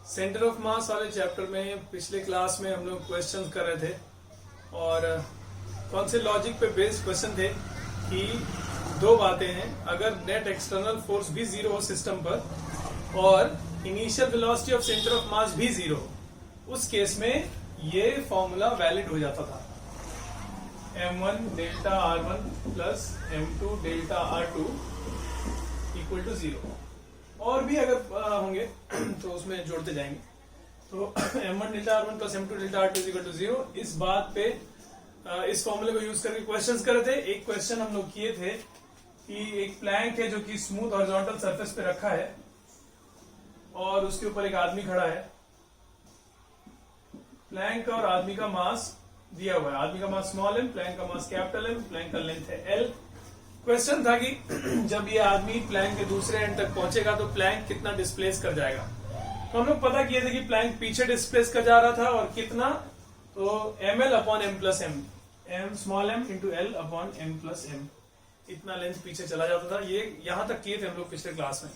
Centre of मास वाले chapter में पिछले क्लास में हम लोग क्वेश्चन कर रहे थे और कौन से लॉजिक पे बेस्ड क्वेश्चन थे कि दो बातें हैं। अगर नेट एक्सटर्नल फोर्स भी जीरो हो सिस्टम पर और initial velocity of centre of मास भी जीरो हो, उस केस में ये फॉर्मूला वैलिड हो जाता था। m1 delta r1 plus m2 delta r2 equal to zero. और भी अगर होंगे तो उसमें जोड़ते जाएंगे। तो m1 delta r1 plus m2 delta r2 equal to zero, इस बात पे इस फॉर्मूले को यूज करके क्वेश्चंस कर रहे थे। एक क्वेश्चन हम लोग किए थे कि एक प्लैंक है जो कि स्मूथ हॉरिजॉन्टल सरफेस पे रखा है और उसके ऊपर एक आदमी खड़ा है। प्लैंक और आदमी का मास दिया हुआ है। आदमी का मास स्मॉल एम, प्लैंक का मास कैपिटल एम, प्लैंक का लेंथ है एल। क्वेश्चन था कि जब ये आदमी प्लैंक के दूसरे एंड तक पहुंचेगा तो प्लैंक कितना डिस्प्लेस कर जाएगा। तो हम लोग पता किए थे कि प्लैंक पीछे डिस्प्लेस कर जा रहा था और कितना, तो M L upon M plus M, M small M into L upon M plus M, इतना लेंथ पीछे चला जाता था। ये यहां तक किए थे हम लोग पिछले क्लास में।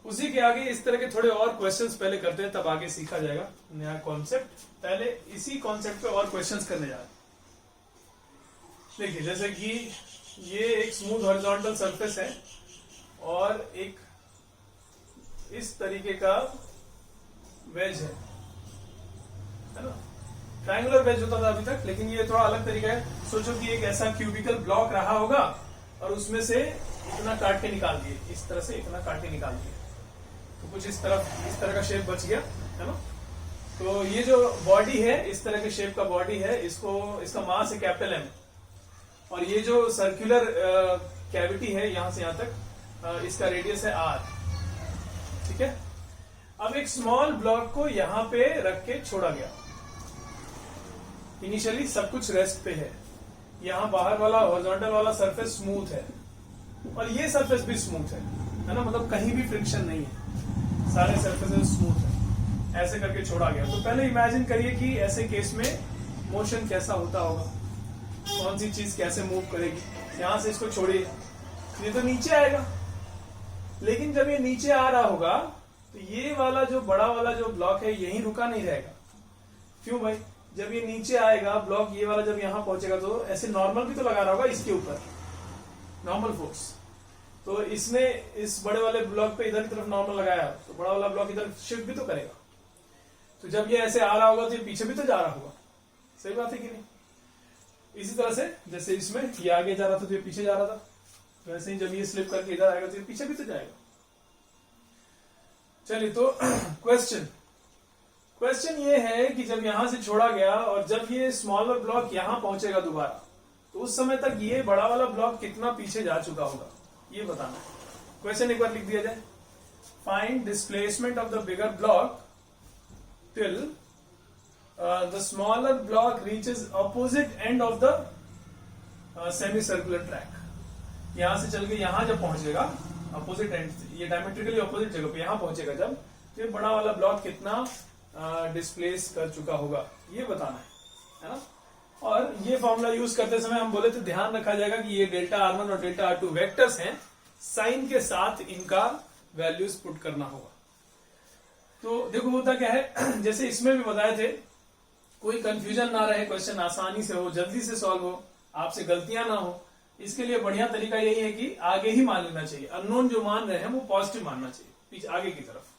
उसी के आगे इस तरह के थोड़े और क्वेश्चंस पहले करते हैं, तब आगे सीखा जाएगा नया कॉन्सेप्ट। पहले इसी कॉन्सेप्ट पे और क्वेश्चंस करने जा रहे हैं। देखिए, जैसे कि ये एक स्मूथ हॉरिजॉन्टल सरफेस है और एक इस तरीके का वेज है ना। ट्रायंगुलर वेज होता था अभी तक, लेकिन ये थोड़ा अलग तरीका है। सोचो कि एक ऐसा क्यूबिकल ब्लॉक रहा होगा और उसमें से इतना काट के निकाल दिए, इस तरह से इतना काट के निकाल दिए, तो कुछ इस तरह का शेप बच गया है ना। तो ये जो बॉडी है, इस तरह के शेप का बॉडी है, इसका मास है कैपिटल एम, और ये जो सर्कुलर कैविटी है यहां से यहां तक, इसका रेडियस है आर। ठीक है। अब एक स्मॉल ब्लॉक को यहां पे रख के छोड़ा गया। इनिशियली सब कुछ रेस्ट पे है। यहां बाहर वाला हॉरिजॉन्टल वाला सरफेस स्मूथ है और ये सरफेस भी स्मूथ है ना, मतलब कहीं भी फ्रिक्शन नहीं है, सारे सरफेसेस स्मूथ है। ऐसे करके छोड़ा गया। तो पहले इमेजिन करिए कि ऐसे केस में मोशन कैसा होता होगा, कौन सी चीज कैसे मूव करेगी। यहां से इसको छोड़िए, ये तो नीचे आएगा, लेकिन जब ये नीचे आ रहा होगा तो ये वाला जो बड़ा वाला जो ब्लॉक है यहीं रुका नहीं रहेगा। क्यों भाई? जब ये नीचे आएगा ब्लॉक, ये वाला जब यहां पहुंचेगा तो ऐसे नॉर्मल भी तो लगा रहा होगा इसके ऊपर, नॉर्मल फोर्स। तो इसने इस बड़े वाले ब्लॉक पे इधर की तरफ नॉर्मल लगाया, तो बड़ा वाला ब्लॉक इधर शिफ्ट भी तो करेगा। तो जब ये ऐसे आ रहा होगा तो ये पीछे भी तो जा रहा होगा। सही बात है कि नहीं? इसी तरह से जैसे इसमें ये आगे जा रहा था तो ये पीछे जा रहा था, वैसे ही जब ये स्लिप करके इधर आएगा तो ये पीछे भी तो जाएगा। चलिए, तो क्वेश्चन ये है कि जब यहां से छोड़ा गया और जब ये स्मॉलर ब्लॉक यहां पहुंचेगा दोबारा, तो उस समय तक ये बड़ा वाला ब्लॉक कितना पीछे जा चुका होगा, ये बताना है। क्वेश्चन एक बार लिख दिया जाए। Find displacement of the bigger block till the smaller block reaches opposite end of the semi circular track. यहां से चल के यहां जब पहुंचेगा अपोजिट एंड, ये डायमेट्रिकली अपोजिट जगह पे यहां पहुंचेगा जब, तो ये बड़ा वाला ब्लॉक कितना डिस्प्लेस कर चुका होगा, ये बताना है ना। और ये फॉर्मूला यूज करते समय हम बोले थे ध्यान रखा जाएगा कि ये डेल्टा r1 और डेल्टा r2 वेक्टर्स हैं, साइन के साथ इनका वैल्यूज पुट करना होगा। तो देखो होता क्या है, जैसे इसमें भी बताए थे, कोई कंफ्यूजन ना रहे, क्वेश्चन आसानी से हो, जल्दी से सॉल्व हो, आपसे गलतियां ना हो, इसके लिए बढ़िया तरीका यही है कि आगे ही मान लेना चाहिए। अननोन जो मान रहे हैं वो पॉजिटिव मानना चाहिए, पीछे आगे की तरफ।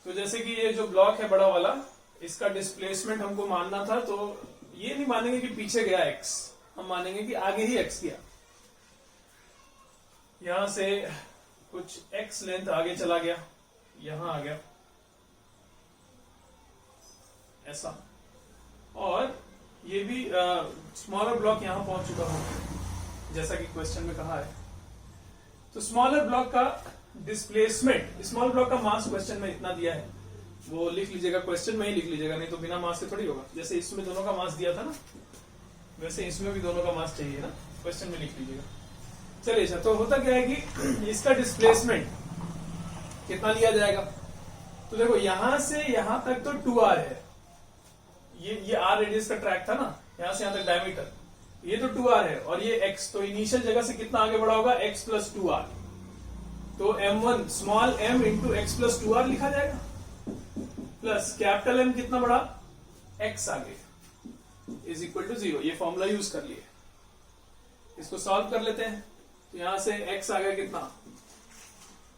तो जैसे कि ये जो ब्लॉक है बड़ा वाला, इसका डिस्प्लेसमेंट हमको मानना था, तो ये नहीं मानेंगे कि पीछे गया x, हम मानेंगे कि आगे ही x गया। यहां से कुछ x लेंथ आगे चला गया, यहां आ गया ऐसा, और ये भी स्मॉलर ब्लॉक यहां पहुंच चुका हो, जैसा कि क्वेश्चन में कहा है। तो स्मॉलर ब्लॉक का डिस्प्लेसमेंट, स्मॉल ब्लॉक का मास क्वेश्चन में इतना दिया है, वो लिख लीजिएगा, क्वेश्चन में ही लिख लीजिएगा, नहीं तो बिना मास से थोड़ी होगा। जैसे इसमें दोनों का मास दिया था ना, वैसे इसमें भी दोनों का मास चाहिए ना, क्वेश्चन में लिख लीजिएगा। चलिए, अच्छा, तो होता क्या है कि इसका डिस्प्लेसमेंट कितना लिया जाएगा। तो देखो यहां से यहां तक तो 2r है, ये r रेडियस का ट्रैक था ना, यहां से यहां तक डायमीटर, ये तो 2r है, और ये x, तो इनिशियल जगह से कितना आगे बढ़ा होगा, x प्लस 2r। तो m1 small m into X plus 2r लिखा जाएगा। प्लस कैपिटल एम कितना बड़ा, एक्स आगे इज इक्वल टू 0। ये फॉर्मूला यूज कर लिए, इसको सॉल्व कर लेते हैं। तो यहां से एक्स आ गया कितना,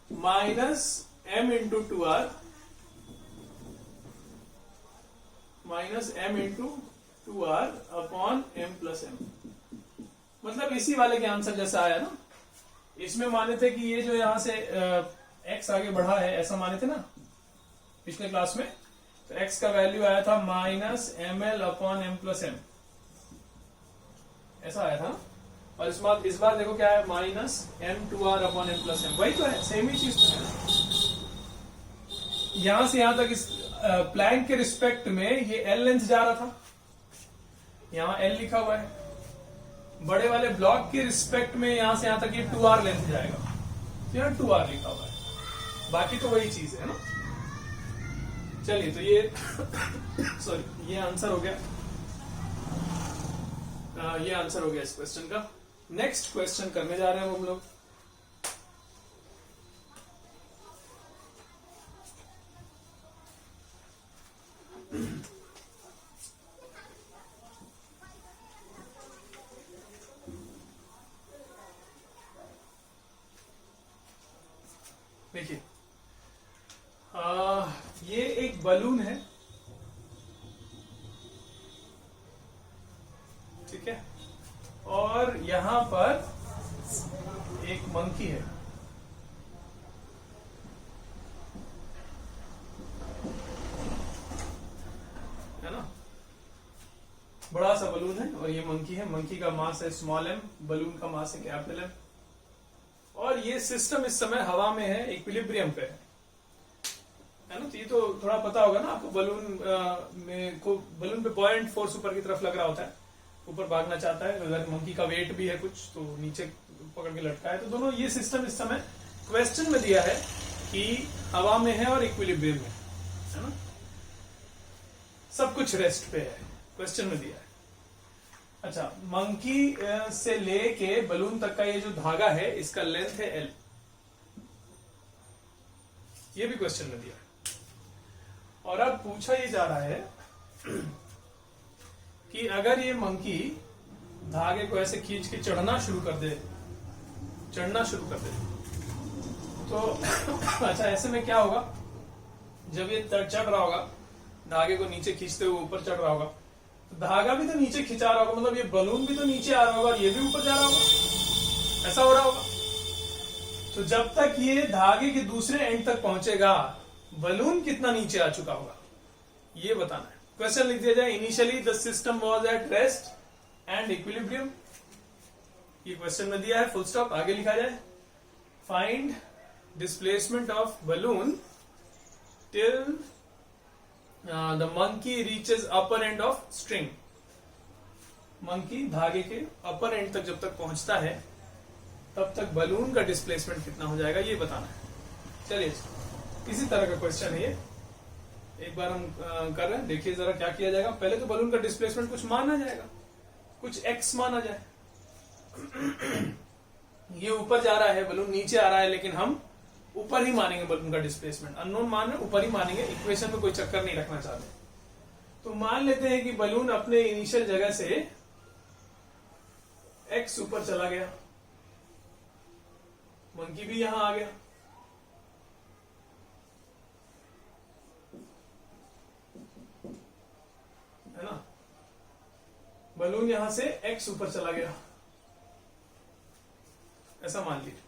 minus M into 2r minus M into 2r upon M plus M. मतलब इसी वाले के आंसर जैसा आया ना। इसमें माने थे कि ये जो यहां से एक्स आगे बढ़ा है ऐसा माने थे ना पिछले क्लास में। तो एक्स का वैल्यू आया था minus M L upon M plus M, ऐसा आया था। और इस बार देखो क्या है, minus M 2r upon M plus M. वही तो है, सेम ही चीज तो है ना। यहां से यहां तक इस प्लैंक के रिस्पेक्ट में ये एल लेंथ जा रहा था, यहां एल लिखा हुआ है। बड़े वाले ब्लॉक के रिस्पेक्ट में यहां से यहां तक ये 2r लेंथ जाएगा, तो यहां 2r लिखा हुआ है। बाकी तो वही चीज है ना। चलिए तो ये सॉरी ये आंसर हो गया, ये आंसर हो गया इस क्वेश्चन का। नेक्स्ट क्वेश्चन करने जा रहे हैं हम लोग। देखिए ये एक बलून है, ठीक है, और यहां पर एक मंकी है। ना, बड़ा सा बलून है और ये मंकी है। मंकी का मास है स्मॉल एम, बलून का मास है कैपिटल एम। और ये सिस्टम इस समय हवा में है, इक्विलिब्रियम पे है ना। तो ये तो थोड़ा पता होगा ना आपको, बलून पे बॉयंट फोर्स ऊपर की तरफ लग रहा होता है, ऊपर भागना चाहता है। अगर मंकी का वेट भी है कुछ तो नीचे पकड़ के लटका है। तो दोनों ये सिस्टम इस समय क्वेश्चन में दिया है कि हवा में है और इक्विलिब्रियम में है ना। सब कुछ रेस्ट पे है, क्वेश्चन में दिया है। अच्छा, मंकी से लेके बलून तक का ये जो धागा है इसका लेंथ है एल, ये भी क्वेश्चन में दिया है। और अब पूछा ये जा रहा है कि अगर ये मंकी धागे को ऐसे खींच के चढ़ना शुरू कर दे तो अच्छा ऐसे में क्या होगा, जब ये चढ़ रहा होगा, धागे को नीचे खींचते हुए ऊपर चढ़ रहा होगा, तो धागा भी तो नीचे खिंचा रहा होगा, मतलब ये बलून भी तो नीचे आ रहा होगा और ये भी ऊपर जा रहा होगा, ऐसा हो रहा होगा। तो जब तक ये धागे के दूसरे एंड तक पहुंचेगा, बलून कितना नीचे आ चुका होगा ये बताना है। क्वेश्चन लिख दिया जाए, initially the system was at rest and equilibrium. ये क्वेश्चन में दिया है, फुल स्टॉप। आगे लिखा जाए, find displacement of balloon till the monkey reaches upper end of string. Monkey धागे के अपर एंड तक जब तक पहुंचता है तब तक बलून का डिस्प्लेसमेंट कितना हो जाएगा ये बताना है। चलिए, इसी तरह का क्वेश्चन है ये, एक बार हम कर रहे हैं। देखिए जरा क्या किया जाएगा। पहले तो बलून का डिस्प्लेसमेंट कुछ माना जाएगा, कुछ एक्स माना जाए। ये ऊपर जा रहा है, बलून नीचे आ रहा है, लेकिन हम ऊपर ही मानेंगे बलून का डिस्प्लेसमेंट। अननोन मान रहे, ऊपर ही मानेंगे, इक्वेशन में कोई चक्कर नहीं रखना चाहते। तो मान लेते हैं कि बलून अपने इनिशियल जगह से एक्स ऊपर चला गया, मंकी भी यहां आ गया, है ना। बलून यहां से एक्स ऊपर चला गया, ऐसा मान लीजिए।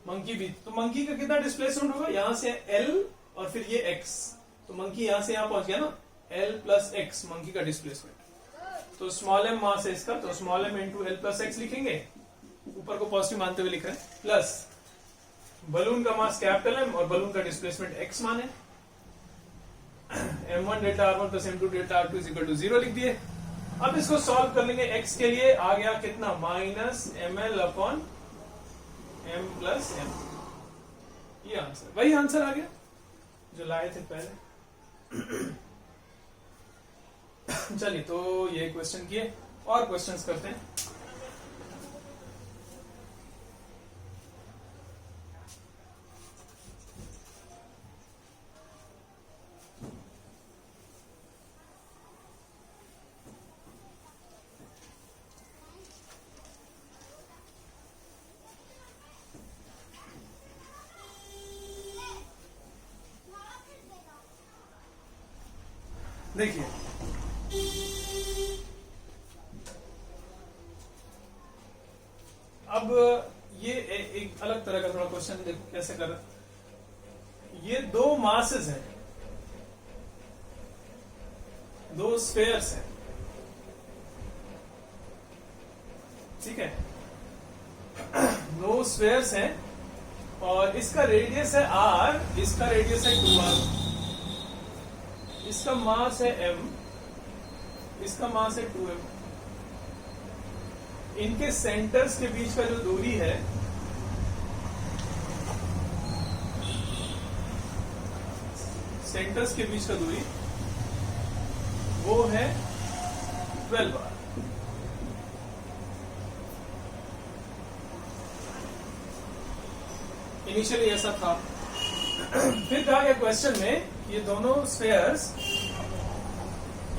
मंकी भी, तो मंकी का कितना डिस्प्लेसमेंट होगा, यहां से एल और फिर ये एक्स, तो मंकी यहां से यहां पहुंच गया ना, एल प्लस एक्स मंकी का डिस्प्लेसमेंट। तो स्मॉल एम मास है इसका, तो small M into L plus X लिखेंगे, ऊपर को पॉजिटिव मानते हुए लिख रहे हैं, प्लस बलून का मास कैपिटल एम और बलून का डिस्प्लेसमेंट एक्स माने, m1 delta r1 plus m2 delta r2 is equal to 0 लिख दिए। अब इसको सॉल्व कर लेंगे। x के लिए आ गया कितना, minus ml upon m plus m। ये आंसर, वही आंसर आ गया जो लाए थे पहले। चलिए, तो ये क्वेश्चन किए और क्वेश्चंस करते हैं। देखिए अब ये एक अलग तरह का थोड़ा क्वेश्चन देखो कैसे कर रहे। ये दो मासेस हैं, दो स्फेयर्स हैं, ठीक है, दो स्फेयर्स हैं और इसका रेडियस है r, इसका रेडियस है 2r, इसका मास है m, इसका मास है 2m। इनके सेंटर्स के बीच का जो दूरी है सेंटर्स के बीच का दूरी वो है 12r। इनिशियली ऐसा था, फिर कहा गया क्वेश्चन में ये दोनों स्फेयर्स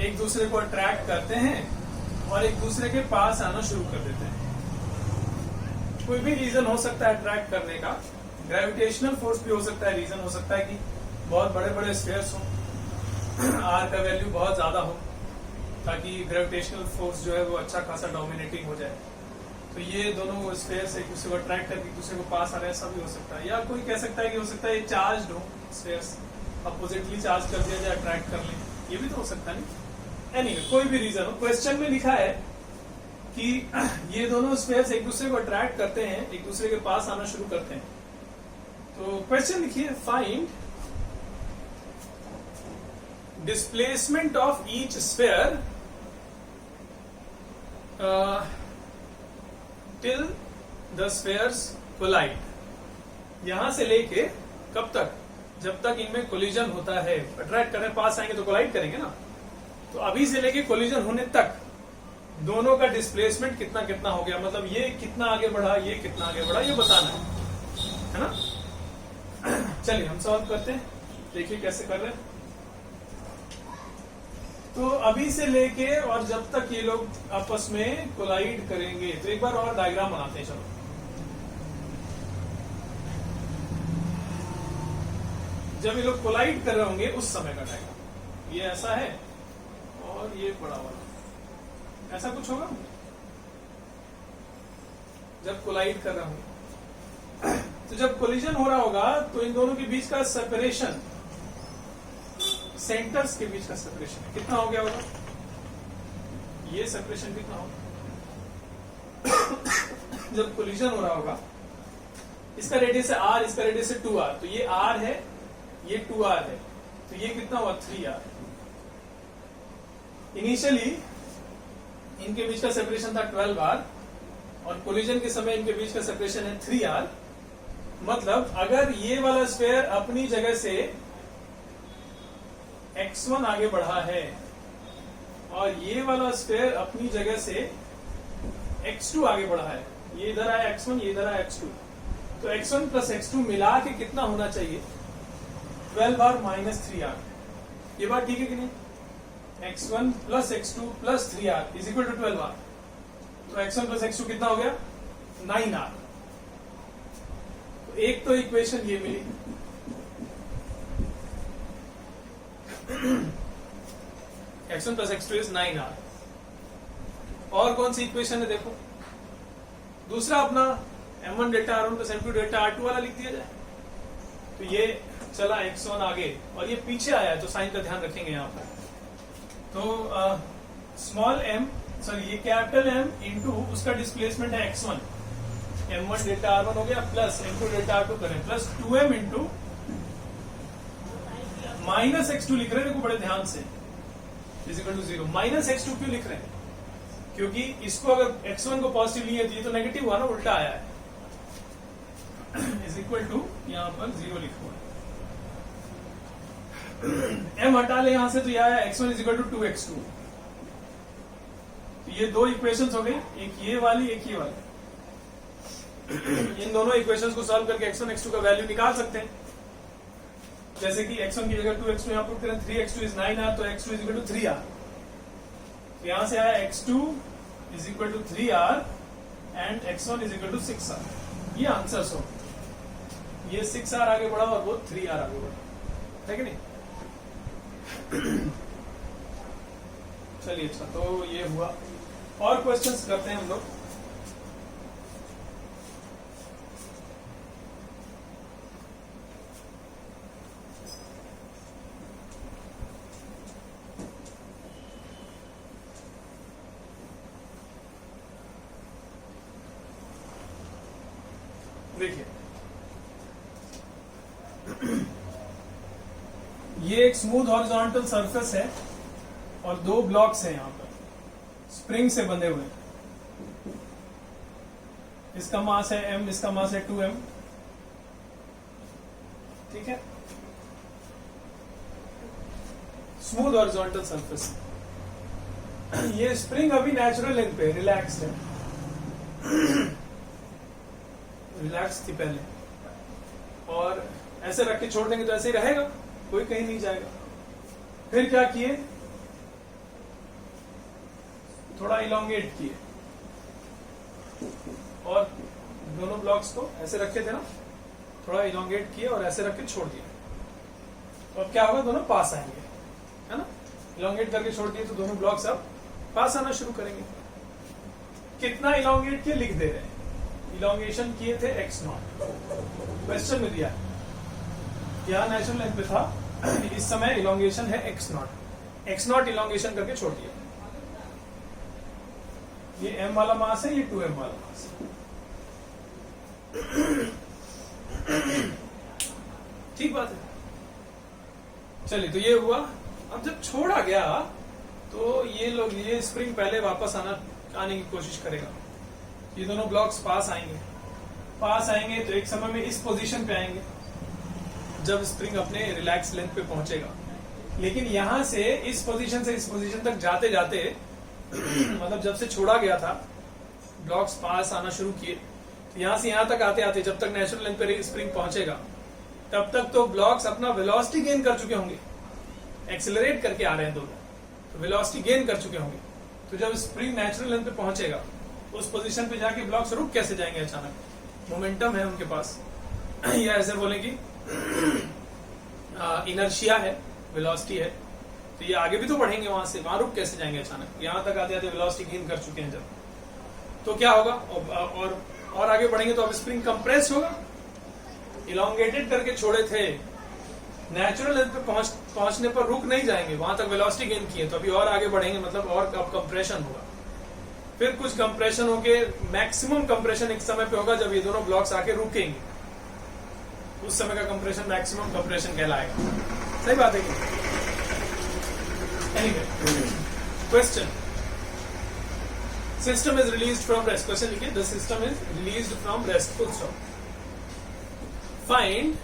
एक दूसरे को अट्रैक्ट करते हैं और एक दूसरे के पास आना शुरू कर देते हैं। कोई भी रीजन हो सकता है अट्रैक्ट करने का, ग्रेविटेशनल फोर्स भी हो सकता है, रीजन हो सकता है कि बहुत बड़े बड़े स्फेयर्स हो, आर का वैल्यू बहुत ज्यादा हो ताकि ग्रेविटेशनल फोर्स जो है वो अच्छा खासा डोमिनेटिंग हो जाए, तो ये दोनों स्फेयर्स एक दूसरे को अट्रैक्ट करके एक दूसरे को पास आ रहे हैं, ऐसा भी हो सकता है। या कोई कह सकता है कि हो सकता है ये चार्ज हो, स्फेयर्स अपोजिटली चार्ज कर दिया जाए, अट्रैक्ट कर लें, ये भी तो हो सकता है नहीं। एनीवे कोई भी रीजन हो, क्वेश्चन में लिखा है कि ये दोनों स्फेयर्स एक दूसरे को अट्रैक्ट करते हैं, एक दूसरे के पास आना शुरू करते हैं। तो क्वेश्चन लिखिए, find displacement of each sphere till the spheres collide. यहां से लेके कब तक, जब तक इनमें कोलिजन होता है, अट्रैक्ट करने पास आएंगे तो कोलाइड करेंगे ना, तो अभी से लेके कोलिजन होने तक दोनों का डिस्प्लेसमेंट कितना कितना हो गया, मतलब ये कितना आगे बढ़ा, ये कितना आगे बढ़ा, ये बताना है ना। चलिए हम सॉल्व करते हैं, देखिए कैसे कर रहे हैं। तो अभी से लेके और जब तक ये लोग आपस में कोलाइड करेंगे, तो एक बार और डायग्राम बनाते हैं। चलो जब ये लोग कोलाइड कर रहे होंगे उस समय का डायग्राम, ये ऐसा है और ये बड़ा वाला ऐसा कुछ होगा जब कोलाइड कर रहे होंगे। तो जब कोलिजन हो रहा होगा तो इन दोनों के बीच का सेपरेशन, सेंटर्स के बीच का सेपरेशन कितना हो गया होगा, ये सेपरेशन कितना होगा जब कोलिजन हो रहा होगा। इसका रेडियस है r, इसका रेडियस है 2r, तो ये r है, ये 2r है, तो ये कितना हुआ 3r। इनिशियली इनके बीच का सेपरेशन था 12r और कोलिजन के समय इनके बीच का सेपरेशन है 3r। मतलब अगर ये वाला स्फेयर अपनी जगह से x1 आगे बढ़ा है और ये वाला स्फेयर अपनी जगह से x2 आगे बढ़ा है, ये इधर आया x1, ये इधर आया x2, तो x1 प्लस x2 मिला के कितना होना चाहिए 12r माइनस 3r। ये बात ठीक है कि नहीं, x1 plus x2 plus 3r is equal to 12r, तो x1 प्लस x2 कितना हो गया 9r। तो एक तो इक्वेशन ये मिली, x1 plus x2 is 9r। और कौन सी इक्वेशन है देखो, दूसरा अपना m1 delta r1 plus m2 delta r2 वाला लिख दिया जाए। तो ये चला x1 आगे और ये पीछे आया, तो साइन का ध्यान रखेंगे यहाँ पर। तो स्मॉल m, सॉरी ये कैपिटल M इंटू उसका डिस्प्लेसमेंट है x1, m1 डेल्टा r1 हो गया प्लस m2 डेल्टा r2 करें plus 2m into minus x2 लिख रहे हैं, देखो बड़े ध्यान से, is equal to 0। Minus x2 क्यों लिख रहे हैं, क्योंकि इसको अगर x1 को पॉजिटिव लिए तो ये तो नेगेटिव हुआ ना, उल्टा आया है, इज इक्वल टू यहाँ पर 0 लिखा हुआ है। m हटा ले यहां से, तो यह आया x1 is equal to 2x2। तो ये दो इक्वेशंस हो गई, एक ये वाली एक ये वाली। इन दोनों इक्वेशंस को सॉल्व करके x1 x2 का वैल्यू निकाल सकते हैं। जैसे कि x1 की जगह 2x2 यहाँ पुट करें, 3x2 इज 9r, तो x2 is equal to 3r। तो यहां से आया x2 is equal to 3r and x1 is equal to 6r। ये आंसर्स हो, ये 6r आगे बढ़ा और वो 3r आगे बढ़ा, है कि नहीं। चलिए अच्छा, तो ये हुआ। और क्वेश्चंस करते हैं हम लोग। देखिए, ये एक स्मूथ हॉरिजॉन्टल सरफेस है और दो ब्लॉक्स हैं यहां पर स्प्रिंग से बंधे हुए। इसका मास है m, इसका मास है 2m। ठीक है, स्मूथ हॉरिजॉन्टल सरफेस। ये स्प्रिंग अभी नेचुरल लेंथ पे रिलैक्स्ड है, रिलैक्स थी पहले, और ऐसे रख के छोड़ देंगे तो ऐसे ही रहेगा, कोई कहीं नहीं जाएगा। फिर क्या किए, थोड़ा इलोंगेट किए और दोनों ब्लॉक्स को ऐसे रखे थे ना, थोड़ा इलोंगेट किए और ऐसे रख के छोड़ दिए। तो अब क्या होगा, दोनों पास आएंगे, है ना। इलोंगेट करके छोड़ दिए तो दोनों ब्लॉक्स अब पास आना शुरू करेंगे। कितना इलोंगेट किए लिख दे रहे हैं। इलोंगेशन किए थे x0, क्वेश्चन में दिया यहां नेचुरल लेंथ पे था, इस समय इलोंगेशन है x0 इलोंगेशन करके छोड़ दिया। ये m वाला मास है, ये 2m वाला मास है। ठीक बात है। चलिए, तो ये हुआ। अब जब छोड़ा गया तो ये स्प्रिंग पहले वापस आने की कोशिश करेगा। ये दोनों ब्लॉक्स पास आएंगे तो एक समय में इस पोजीशन पे आएंगे जब स्प्रिंग अपने रिलैक्स लेंथ पे पहुंचेगा। लेकिन यहां से इस पोजीशन से इस पोजीशन तक जाते जाते मतलब जब से छोड़ा गया था, ब्लॉक्स पास आना शुरू किए, तो यहां से यहां तक आते आते जब तक नेचुरल लेंथ पे स्प्रिंग पहुंचेगा तब तक तो ब्लॉक्स अपना वेलोसिटी गेन कर चुके होंगे, एक्सेलरेट करके आ रहे हैं दोनों, तो वेलोसिटी गेन कर चुके होंगे। तो जब स्प्रिंग नेचुरल लेंथ पे पहुंचेगा, उस पोजीशन पे जाके ब्लॉक्स रुक कैसे जाएंगे अचानक, मोमेंटम है उनके पास, या ऐसे बोले कि इनर्शिया है, वेलोसिटी है, तो ये आगे भी तो बढ़ेंगे, वहां रुक कैसे जाएंगे अचानक। यहां तक आते आते वेलोसिटी गेन कर चुके हैं जब, तो क्या होगा, और आगे बढ़ेंगे तो अब स्प्रिंग कंप्रेस होगा। इलोंगेटेड करके छोड़े थे, नेचुरल लेंथ पे पहुंचने पर रुक नहीं जाएंगे, वहां तक वेलोसिटी गेन किए, तो अभी और आगे बढ़ेंगे, मतलब और अब कंप्रेशन होगा। फिर कुछ कंप्रेशन होके मैक्सिमम कंप्रेशन एक समय पे होगा जब ये दोनों ब्लॉक्स आके रुकेंगे, उस समय का कंप्रेशन मैक्सिमम कंप्रेशन कहलाएगा। सही बात है कि anyway, question, system is released from rest. Question लिखिए, the system is released from rest, full stop. Find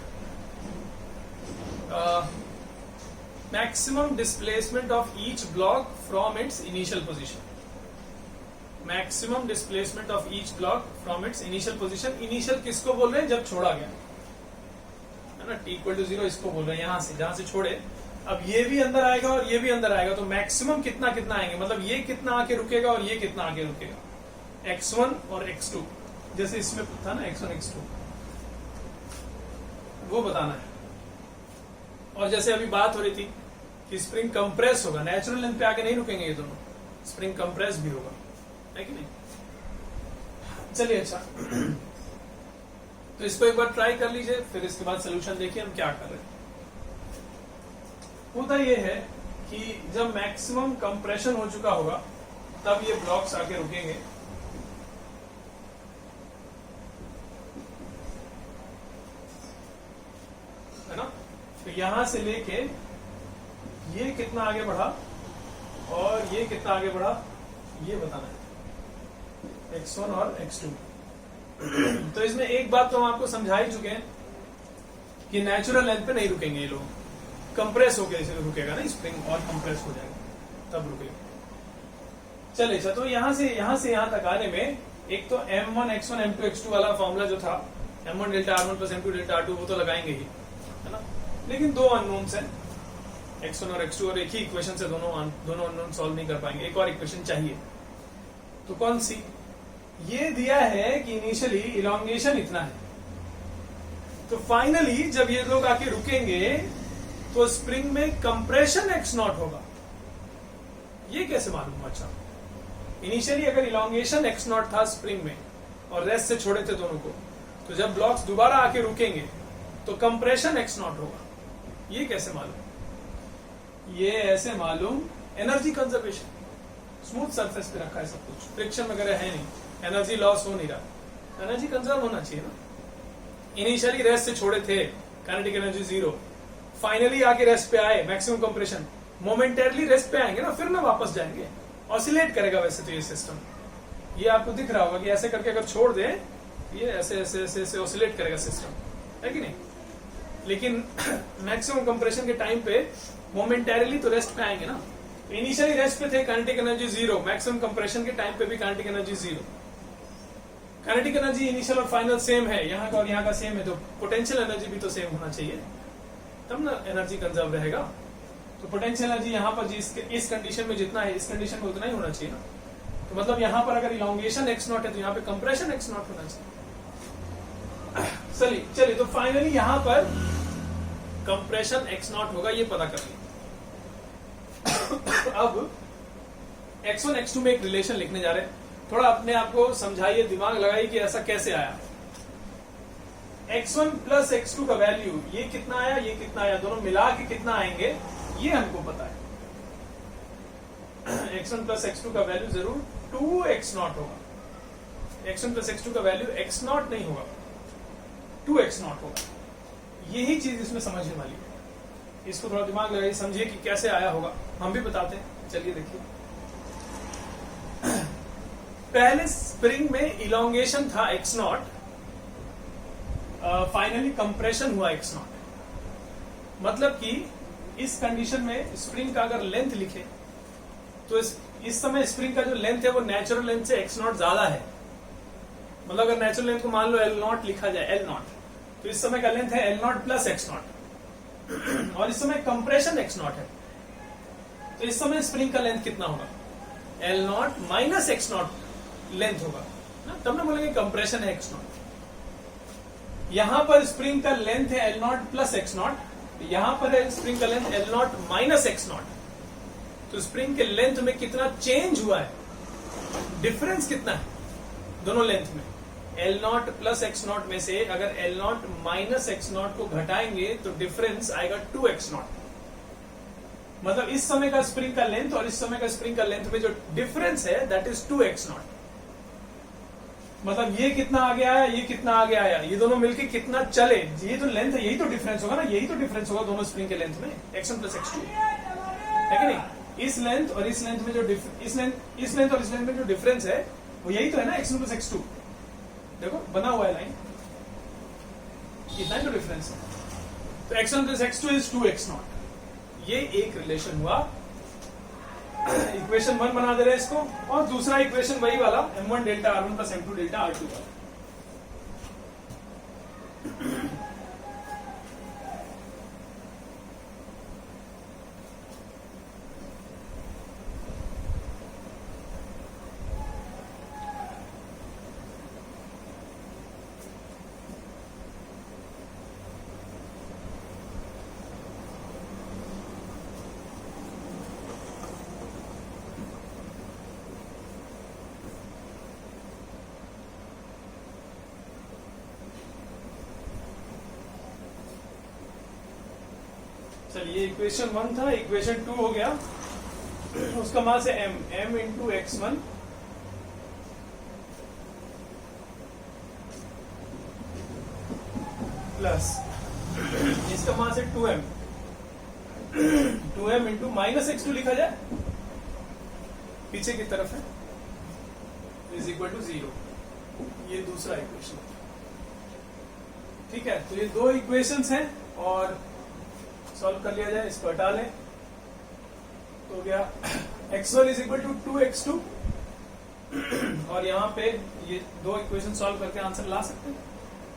maximum displacement of each block from its initial position. Maximum displacement of each block from its initial position. Initial किसको बोल रहे हैं, जब छोड़ा गया है ना, t=0 इसको बोल रहे हैं, यहां से जहां से छोड़े। अब ये भी अंदर आएगा और ये भी अंदर आएगा, तो मैक्सिमम कितना आएंगे, मतलब ये कितना आके रुकेगा और ये कितना आके रुकेगा, x1 और x2, जैसे इसमें था ना x1 x2, वो बताना है। और जैसे अभी बात हो रही थी कि स्प्रिंग कंप्रेस होगा, नेचुरल लेंथ पे आके नहीं रुकेंगे ये दोनों, स्प्रिंग कंप्रेस भी होगा, है कि नहीं। चलिए अच्छा, तो इसको एक बार ट्राई कर लीजिए, फिर इसके बाद सोल्यूशन देखिए हम क्या कर रहे हैं। होता यह है कि जब मैक्सिमम कंप्रेशन हो चुका होगा तब ये ब्लॉक्स आके रुकेंगे, है ना। तो यहां से लेके ये कितना आगे बढ़ा और ये कितना आगे बढ़ा, ये बताना है, x1 और x2। तो इसमें एक बात तो हम आपको समझा ही चुके हैं कि नेचुरल लेंथ पे नहीं रुकेंगे ये लोग, कंप्रेस होकर इसे रुकेगा ना स्प्रिंग, और कंप्रेस हो जाएगा तब रुकेगा। चलिए अच्छा, तो यहां से यहां तक आने में एक तो m1 x1 m2 x2 वाला फॉर्मूला जो था, m1 delta r1 plus m2 delta r2, वो तो लगाएंगे ही, है ना। लेकिन दो अननोन्स हैं, x1 और x2, और एक ही इक्वेशन से दोनों अननोन सॉल्व नहीं कर पाएंगे, एक और इक्वेशन चाहिए। तो कौन सी, ये दिया है कि इनिशियली इलोंगेशन इतना है, तो फाइनली जब ये लोग आके रुकेंगे तो स्प्रिंग में कंप्रेशन x0 होगा, ये कैसे मालूम हुआ? अच्छा, इनिशियली अगर इलॉन्गेशन x नॉट था स्प्रिंग में और रेस्ट से छोड़े थे दोनों को, तो जब ब्लॉक्स दोबारा आके रुकेंगे तो कंप्रेशन x नॉट होगा। ये कैसे मालूम? ये ऐसे मालूम, एनर्जी कंजर्वेशन, स्मूथ सरफेस पे रखा है सब कुछ, फ्रिक्शन वगैरह है नहीं, एनर्जी लॉस हो नहीं रहा, एनर्जी कंजर्व होना चाहिए ना। इनिशियली रेस्ट से छोड़े थे, काइनेटिक एनर्जी 0, फाइनली आके रेस्ट पे आए, मैक्सिमम कंप्रेशन, मोमेंटरली रेस्ट पे आएंगे ना, फिर ना वापस जाएंगे, ऑसिलेट करेगा वैसे तो ये सिस्टम। ये आपको दिख रहा होगा कि ऐसे करके अगर छोड़ दे, ये ऐसे ऐसे ऐसे ऐसे ऑसिलेट करेगा सिस्टम, है कि नहीं? लेकिन मैक्सिमम कंप्रेशन के टाइम पे मोमेंटरली तो रेस्ट पे आएंगे ना। इनिशियली रेस्ट पे थे, काइनेटिक एनर्जी 0, मैक्सिमम कंप्रेशन के टाइम पे भी kinetic energy 0। Kinetic energy initial और फाइनल सेम है, यहाँ का और यहाँ का सेम है, तो पोटेंशियल एनर्जी भी तो सेम होना चाहिए, तब ना एनर्जी कंजर्व रहेगा। तो पोटेंशियल एनर्जी यहाँ पर इस कंडीशन में जितना है, इस कंडीशन में उतना ही होना चाहिए ना। तो मतलब यहाँ पर अगर इलॉन्गेशन x नॉट है तो यहाँ पे कंप्रेशन x नॉट होना चाहिए। चलिए तो फाइनली यहाँ पर कंप्रेशन x नॉट होगा, ये पता कर लिया। अब x1 x2 में एक रिलेशन लिखने जा रहे हैं, थोड़ा अपने आप को समझाइए, दिमाग लगाइए कि ऐसा कैसे आया। x1 प्लस x2 का वैल्यू ये कितना आया, ये कितना आया, दोनों मिला के कितना आएंगे ये हमको पता है। x1 प्लस x2 का वैल्यू जरूर 2x नॉट होगा। x1 प्लस x2 का वैल्यू x नॉट नहीं होगा, 2x नॉट होगा। यही चीज इसमें समझने वाली है, इसको थोड़ा दिमाग लगाइए, समझिए कि कैसे आया होगा, हम भी बताते हैं। चलिए देखिए, पहले स्प्रिंग में इलॉन्गेशन था x नॉट, फाइनली कंप्रेशन हुआ x नॉट। मतलब कि इस कंडीशन में स्प्रिंग का अगर लेंथ लिखे तो इस समय स्प्रिंग का जो लेंथ है वो नेचुरल लेंथ से x नॉट ज्यादा है। मतलब अगर नेचुरल लेंथ को मान लो L नॉट लिखा जाए, L नॉट, तो इस समय का लेंथ है L not plus x not, और इस समय कंप्रेशन x नॉट है, तो इस समय स्प्रिंग का लेंथ कितना होगा? L not minus x not length होगा, तब ना बोलेंगे कंप्रेशन है x नॉट। यहां पर स्प्रिंग का लेंथ है L not plus x not, यहां पर है स्प्रिंग का length L not minus x not. तो स्प्रिंग के लेंथ में कितना चेंज हुआ है, डिफरेंस कितना है दोनों लेंथ में? L not plus x not में से अगर L not minus x not को घटाएंगे तो डिफरेंस आएगा 2x नॉट। मतलब इस समय का स्प्रिंग का लेंथ और इस समय का स्प्रिंग का लेंथ में जो डिफरेंस है दैट इज 2x नॉट। मतलब ये कितना आगे आया, ये कितना आगे आया, ये दोनों मिलके कितना चले, ये तो लेंथ है, यही तो डिफरेंस होगा ना, यही तो डिफरेंस होगा दोनों स्प्रिंग के लेंथ में, x1 प्लस x2, है कि नहीं? इस लेंथ और इस लेंथ में जो इस लेंथ और इस लेंथ में जो डिफरेंस है वो यही तो है ना, x1 प्लस x2। देखो बना हुआ है लाइन, इतना ही तो डिफरेंस है। तो x1 plus x2 is 2x not. ये एक रिलेशन हुआ, इक्वेशन 1 बना दे रहे हैं इसको, और दूसरा इक्वेशन वही वाला m1 delta r1 plus m2 delta r2 वाला। चलिए इक्वेशन 1 था, इक्वेशन 2 हो गया, उसका मास है m इंटू x1 प्लस इसका मास है 2m इंटू माइनस x2 लिखा जाए, पीछे की तरफ है, इज इक्वल टू 0। ये दूसरा इक्वेशन, ठीक है। तो ये दो इक्वेशंस हैं और सॉल्व कर लिया जाए, इसको हटा लें तो हो गया x1 is equal to 2x2, और यहाँ पे ये दो इक्वेशन सॉल्व करके आंसर ला सकते हैं,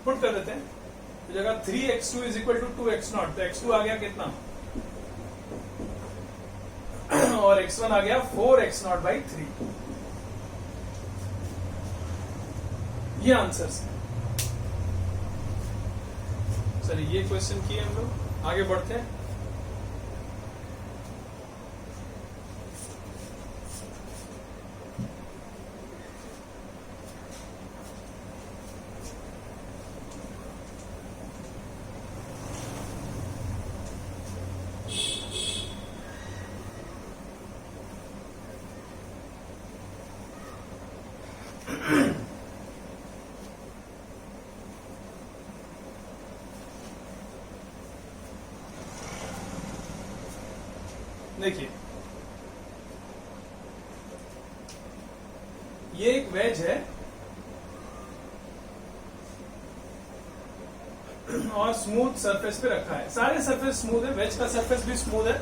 पुट कर देते हैं। तो जगह 3x2 is equal to 2x0, तो x2 आ गया कितना, और x1 आ गया 4x0 बाई 3। ये आंसर्स है। चलिए ये क्वेश्चन किए हम लोग, आगे बढ़ते हैं। देखिए ये एक वेज है और स्मूथ सरफेस पे रखा है। सारे सरफेस स्मूथ है, वेज का सरफेस भी स्मूथ है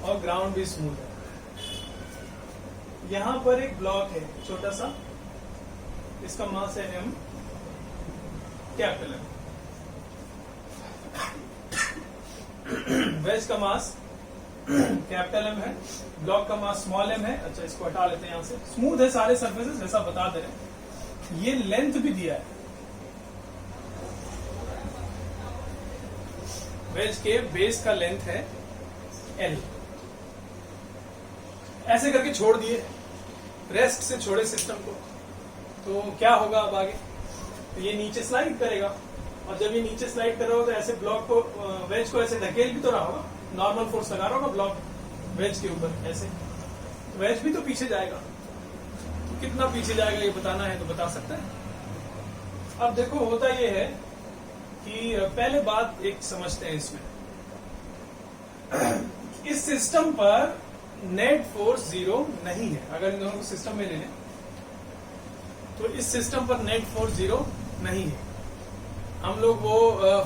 और ग्राउंड भी स्मूथ है। यहां पर एक ब्लॉक है छोटा सा, इसका मास है m, कैपिटल M। वेज का मास कैपिटल M है, ब्लॉक का मास स्मॉल m है। अच्छा इसको हटा लेते हैं यहां से। स्मूथ है सारे सरफेसेस, जैसा बता दे रहे हैं। ये लेंथ भी दिया है, वेज के बेस का लेंथ है L। ऐसे करके छोड़ दिए, रेस्ट से छोड़े सिस्टम को, तो क्या होगा अब आगे? तो ये नीचे स्लाइड करेगा, और जब ये नीचे स्लाइड कर रहा होगा तो ऐसे ब्लॉक को, वेज को ऐसे धकेल भी तो रहा होगा, नॉर्मल फोर्स लगा रहा होगा ब्लॉक वेज के ऊपर ऐसे, तो वेज भी तो पीछे जाएगा। तो कितना पीछे जाएगा ये बताना है तो बता सकते हैं। अब देखो होता ये है कि पहले बात एक समझते हैं इसमें, इस सिस्टम पर नेट फोर्स 0 नहीं है। अगर इन दोनों को सिस्टम में ले लें तो इस सिस्टम पर नेट फोर्स 0 नहीं है। हम लोग वो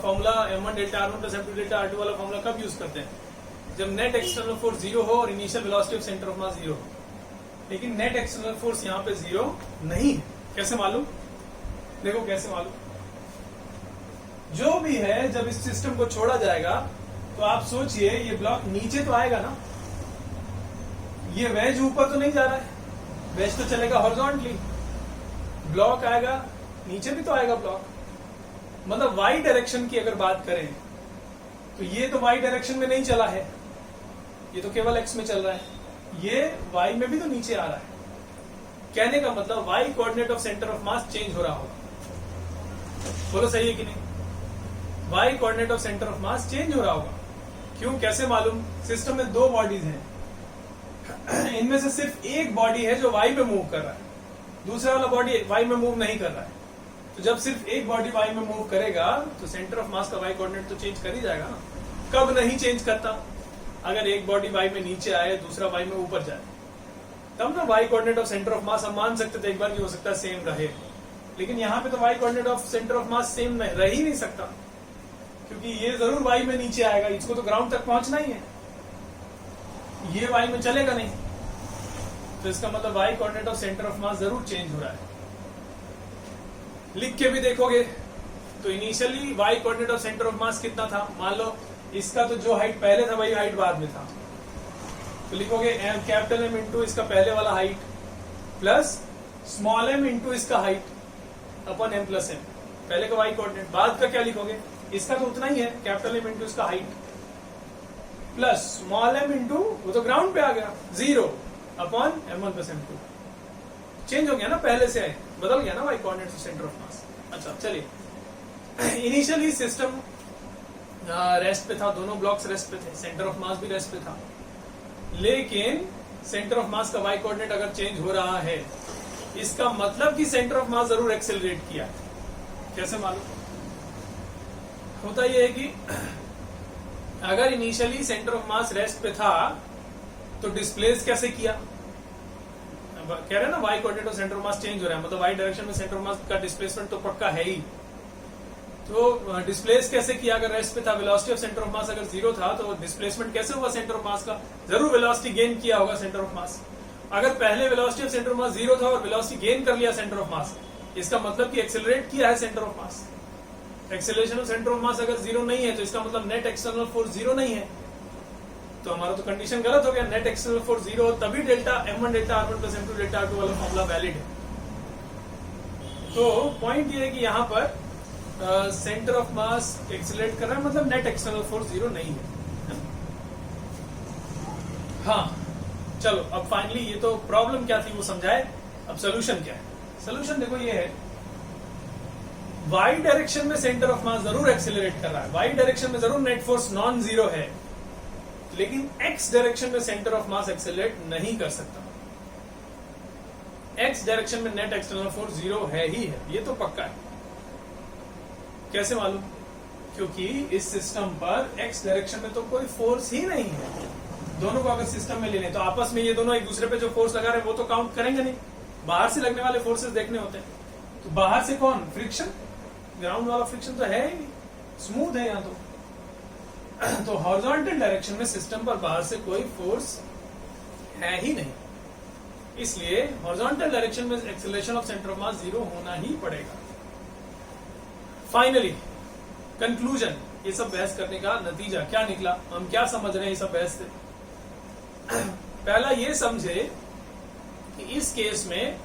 formula m1 delta r1 plus m2 delta r2 वाला फॉर्मूला कब यूज करते हैं? जब नेट एक्सटर्नल फोर्स 0 हो और initial velocity of centre of मास 0 हो। लेकिन नेट एक्सटर्नल फोर्स यहाँ पे 0 नहीं है। कैसे मालूम? देखो कैसे मालूम। जो भी है, जब इस सिस्टम को छोड़ा जाएगा तो आप सोचिए ये ब्लॉक नीचे तो आएगा ना, ये वेज ऊपर तो नहीं जा रहा है, वेज तो चलेगा हॉरिजॉन्टली, ब्लॉक आएगा नीचे भी तो आएगा ब्लॉक। मतलब वाई डायरेक्शन की अगर बात करें तो ये तो वाई डायरेक्शन में नहीं चला है, ये तो केवल एक्स में चल रहा है, ये वाई में भी तो नीचे आ रहा है। कहने का मतलब Y coordinate of centre of mass change हो रहा होगा। बोलो सही है कि नहीं? Y coordinate of centre of mass change हो रहा होगा। क्यों, कैसे मालूम? सिस्टम में 2 बॉडीज हैं, इनमें से सिर्फ एक बॉडी है जो वाई में मूव कर रहा है, दूसरा वाला बॉडी वाई में मूव नहीं कर रहा है। तो जब सिर्फ एक बॉडी वाई में मूव करेगा तो सेंटर ऑफ मास का वाई कोऑर्डिनेट तो चेंज कर ही जाएगा ना। कब नहीं चेंज करता? अगर एक बॉडी वाई में नीचे आए, दूसरा वाई में ऊपर जाए, तब ना Y coordinate of centre of mass हम मान सकते थे एक बार कि हो सकता है सेम रहे। लेकिन यहाँ पे तो Y coordinate of centre of mass same रह ही नहीं सकता, क्योंकि ये जरूर वाई में नीचे आएगा, इसको तो ग्राउंड तक पहुंचना ही है, ये वाई में चलेगा नहीं। तो इसका मतलब Y coordinate of centre of mass जरूर चेंज हो रहा है। लिख के भी देखोगे तो initially Y coordinate of centre of mass कितना था? मान लो इसका तो जो हाइट पहले था वही हाइट बाद में था, तो लिखोगे कैपिटल M इंटू इसका पहले वाला height plus small m into इसका हाइट अपन m प्लस m। पहले का वाई कोऑर्डिनेट, बाद का क्या लिखोगे? इसका तो उतना ही है, कैपिटल M इंटू इसका height plus small m into, वो तो ग्राउंड पे आ गया, 0 upon m1 plus m2। Change हो गया ना, पहले से आए, बदल गया ना Y coordinate of centre of mass. अच्छा चलिए, इनिशियली सिस्टम रेस्ट पे था, दोनों ब्लॉक्स रेस्ट पे थे, सेंटर ऑफ मास भी रेस्ट पे था। लेकिन सेंटर ऑफ मास का वाई कोऑर्डिनेट अगर चेंज हो रहा है, इसका मतलब कि सेंटर ऑफ मास जरूर एक्सेलरेट किया। कैसे मालूम? होता यह है कि अगर initially centre of mass rest पे था तो डिस्प्लेस कैसे किया? कह रहे हैं ना Y coordinate of centre of mass change हो रहा है, मतलब वाई डायरेक्शन में सेंटर ऑफ मास का डिस्प्लेसमेंट तो पक्का है ही। तो डिस्प्लेस कैसे किया? अगर रेस्ट पे था, वेलोसिटी ऑफ सेंटर ऑफ मास अगर 0 था तो डिस्प्लेसमेंट कैसे हुआ सेंटर ऑफ मास का? जरूर वेलोसिटी गेन किया होगा सेंटर ऑफ मास। अगर पहले वेलोसिटी ऑफ सेंटर ऑफ मास 0 था और वेलोसिटी गेन कर लिया सेंटर ऑफ मास, इसका मतलब कि एक्सेलरेट किया है centre of mass. Acceleration of centre of मास अगर 0 नहीं है तो इसका मतलब नेट एक्सटर्नल फोर्स 0 नहीं है। तो हमारा तो कंडीशन गलत हो गया, नेट एक्सटर्नल फोर्स 0 हो तभी delta m1 delta r1 plus m2 delta r2 वाला फॉर्मूला वैलिड है। तो पॉइंट ये है कि यहाँ पर सेंटर ऑफ मास एक्सेलरेट कर रहा है, मतलब नेट एक्सटर्नल फोर्स 0 नहीं है। हाँ चलो, अब फाइनली ये तो प्रॉब्लम क्या थी वो समझाए, अब सोल्यूशन क्या है? सोल्यूशन देखो ये है, वाई डायरेक्शन में सेंटर ऑफ मास जरूर एक्सेलरेट कर रहा है, वाई डायरेक्शन में जरूर नेट फोर्स नॉन जीरो है, लेकिन एक्स डायरेक्शन में सेंटर ऑफ मास एक्सेलरेट नहीं कर सकता। एक्स डायरेक्शन में नेट एक्सटर्नल फोर्स 0 है ही है, ये तो पक्का है। कैसे मालूम? क्योंकि इस सिस्टम पर एक्स डायरेक्शन में तो कोई फोर्स ही नहीं है, दोनों को अगर सिस्टम में लेने तो आपस में ये दोनों एक दूसरे पे जो फोर्स लगा रहे हैं वो तो काउंट करेंगे नहीं, बाहर से लगने वाले फोर्सेस देखने होते हैं। तो बाहर से कौन, फ्रिक्शन, ग्राउंड वाला फ्रिक्शन तो है ही नहीं, स्मूथ है यहाँ तो हॉरिजॉन्टल डायरेक्शन में सिस्टम पर बाहर से कोई फोर्स है ही नहीं, इसलिए हॉरिजॉन्टल डायरेक्शन में एक्सेलरेशन ऑफ सेंटर ऑफ मास 0 होना ही पड़ेगा। फाइनली कंक्लूजन, ये सब बहस करने का नतीजा क्या निकला, हम क्या समझ रहे हैं ये सब बहस से। पहला ये समझे कि इस केस में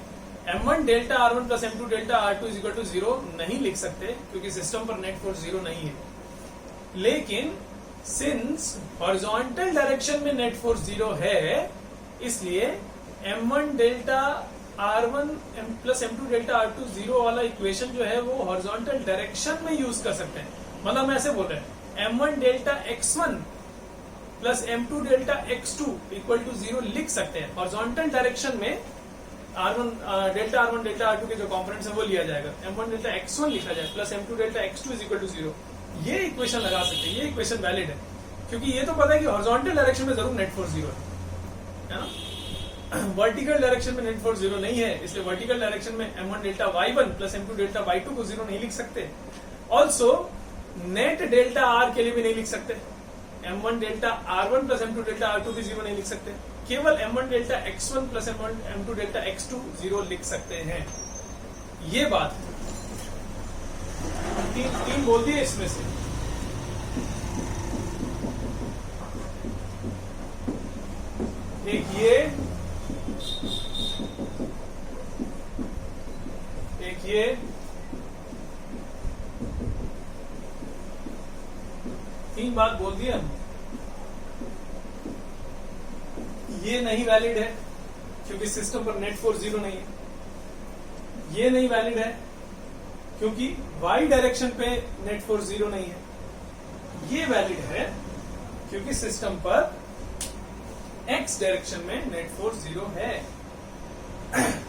m1 delta r1 plus m2 delta r2 is equal to 0 नहीं लिख सकते क्योंकि सिस्टम पर नेट फोर्स 0 नहीं है। लेकिन सिंस हॉरिजॉन्टल डायरेक्शन में नेट फोर्स 0 है, इसलिए m1 delta r1 plus m2 delta r2 0 वाला इक्वेशन जो है वो हॉरिजॉन्टल डायरेक्शन में यूज कर सकते हैं। मतलब हम ऐसे बोल रहे हैं m1 delta x1 plus m2 delta x2 equal to 0 लिख सकते हैं। हॉरिजॉन्टल डायरेक्शन में डेल्टा r1 डेल्टा r2 के जो कॉम्पोनेंट्स है वो लिया जाएगा, m1 डेल्टा x1 लिखा जाए plus m2 delta x2 is equal to 0। ये इक्वेशन लगा सकते हैं, ये इक्वेशन वैलिड है क्योंकि ये तो पता है कि हॉरिजॉन्टल डायरेक्शन में जरूर नेट फोर्स 0 है ना। वर्टिकल डायरेक्शन में नेट फोर्स 0 नहीं है, इसलिए वर्टिकल डायरेक्शन में m1 delta y1 plus m2 delta y2 को 0 नहीं लिख सकते। ऑल्सो नेट डेल्टा r के लिए भी नहीं लिख सकते, m1 delta r1 plus m2 delta r2 भी 0 नहीं लिख सकते, केवल m1 delta x1 plus m2 delta x2 0 लिख सकते हैं। ये बात तीन बोल दिए इसमें से। एक ये तीन बात बोल दी हम। ये नहीं वैलिड है क्योंकि सिस्टम पर नेट फोर्स 0 नहीं है। ये नहीं वैलिड है क्योंकि y डायरेक्शन पे नेट फोर्स 0 नहीं है। ये वैलिड है क्योंकि सिस्टम पर x डायरेक्शन में नेट फोर्स 0 है।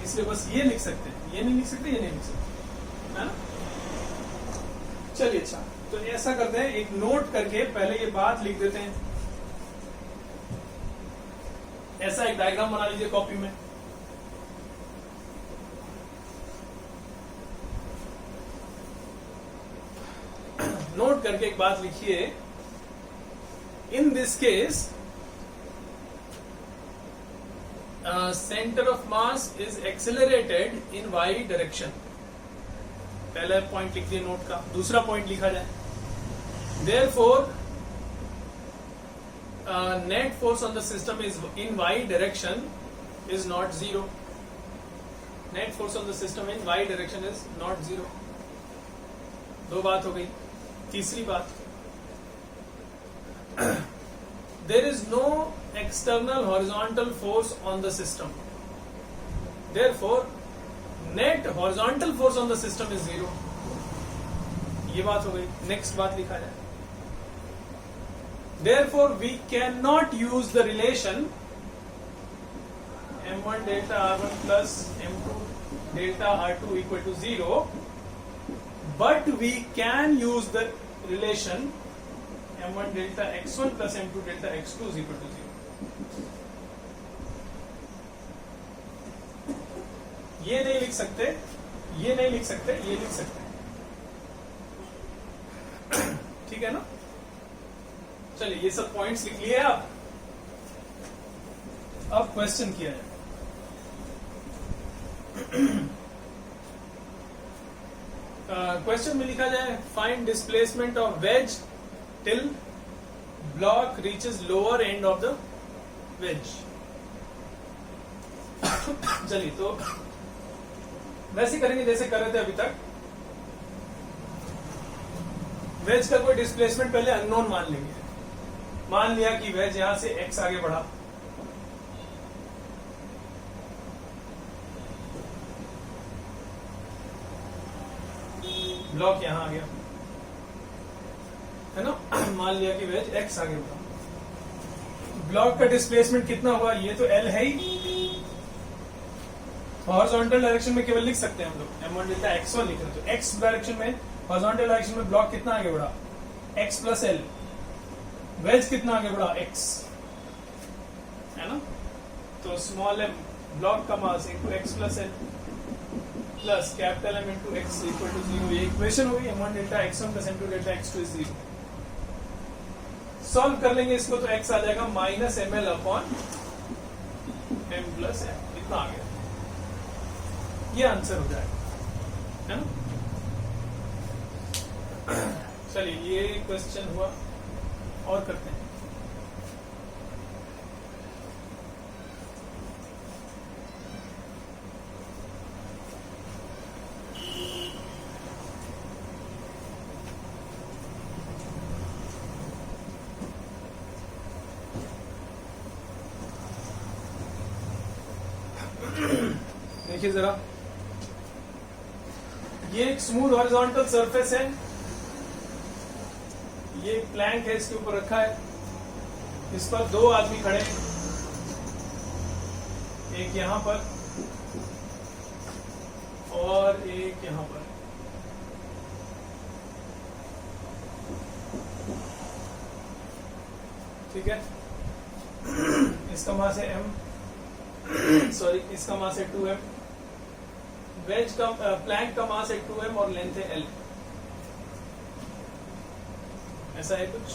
इसलिए बस ये लिख सकते हैं, ये नहीं लिख सकते, ये नहीं लिख सकते, है ना। चलिए अच्छा, तो ऐसा करते हैं, एक नोट करके पहले ये बात लिख देते हैं। ऐसा एक डायग्राम बना लीजिए कॉपी में। नोट करके एक बात लिखिए, in this case centre of mass is accelerated in y direction. पहला पॉइंट लिख दिए नोट का। दूसरा पॉइंट लिखा जाए, therefore net force on the system is in y direction is not 0। Net force on the system in y direction is not 0। दो बात हो गई। तीसरी बात, there is no external horizontal force on the system, therefore net horizontal force on the system is 0। ये बात हो गई। नेक्स्ट बात लिखा जाए, therefore we cannot use the relation m1 delta r1 plus m2 delta r2 equal to 0, but we can use the relation m1 delta x1 plus m2 delta x2 is equal to 0। ये नहीं लिख सकते, ये नहीं लिख सकते, ये लिख सकते, ठीक है ना। चलिए ये सब पॉइंट्स लिख लिए आप। अब क्वेश्चन किया जाए। क्वेश्चन में लिखा जाए, find displacement of ways till block reaches lower end of the wedge। चलिए तो वैसे करेंगे जैसे कर रहे थे अभी तक। वेज का कोई डिस्प्लेसमेंट पहले अननोन मान लेंगे। मान लिया कि वेज यहां से x आगे बढ़ा, ब्लॉक यहां आ गया, है ना। मान लिया कि वेज x आगे बढ़ा। ब्लॉक का डिस्प्लेसमेंट कितना हुआ, ये तो L है ही। हॉरिजॉन्टल डायरेक्शन में केवल लिख सकते हैं हम लोग, m1 डेल्टा x1 लिख रहे हैं। तो x डायरेक्शन में, हॉरिजॉन्टल डायरेक्शन में ब्लॉक कितना आगे बढ़ा, x प्लस L। वेज कितना आगे बढ़ा, x। है ना। तो स्मॉल m ब्लॉक का mass into X plus L plus capital M into X equal to 0। ये इक्वेशन हो गई m1 delta x1 plus m2 delta x2 is 0। Solve कर लेंगे इसको तो x आ जाएगा minus ml upon m plus m, इतना आ गया, ये आंसर हो जाएगा, है ना। चलिए ये क्वेश्चन हुआ, और करते हैं। देखिए जरा, ये एक स्मूथ हॉरिजॉन्टल सरफेस है, ये एक प्लैंक है, इसके ऊपर रखा है, इस पर दो आदमी खड़े हैं, एक यहां पर और एक यहां पर। ठीक है, इसका मास है m, सॉरी इसका मास है 2m, वेज का प्लैंक का मास है 2m और लेंथ है l। ऐसा है कुछ।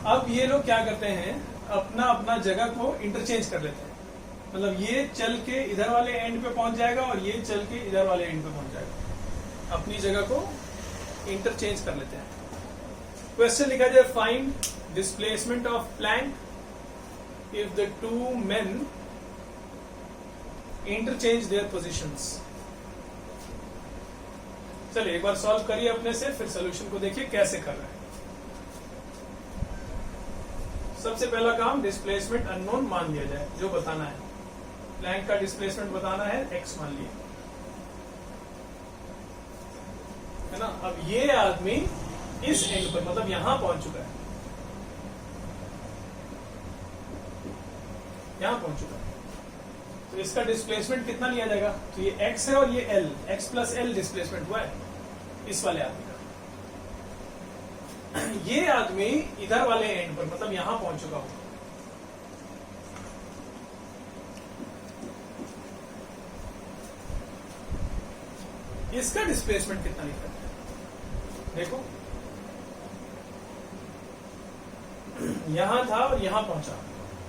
अब ये लोग क्या करते हैं, अपना अपना जगह को इंटरचेंज कर लेते हैं, मतलब ये चल के इधर वाले एंड पे पहुंच जाएगा और ये चल के इधर वाले एंड पे पहुंच जाएगा, अपनी जगह को इंटरचेंज कर लेते हैं। क्वेश्चन लिखा जाए, find displacement of plank if the two men interchange their positions. चलिए एक बार सॉल्व करिए अपने से, फिर सोल्यूशन को देखिए कैसे कर रहे हैं। सबसे पहला काम, डिस्प्लेसमेंट अननोन मान लिया जाए, जो बताना है। प्लैंक का डिस्प्लेसमेंट बताना है, x मान लिया, है ना। अब ये आदमी इस एंड पर, मतलब यहां पहुंच चुका है, यहां पहुंच चुका है, तो इसका डिस्प्लेसमेंट कितना लिया जाएगा, तो ये x है और ये l, x plus l displacement हुआ है इस वाले आदमी का। ये आदमी इधर वाले एंड पर, मतलब यहां पहुंच चुका होगा, इसका डिस्प्लेसमेंट कितना लिखा है, देखो यहां था और यहां पहुंचा,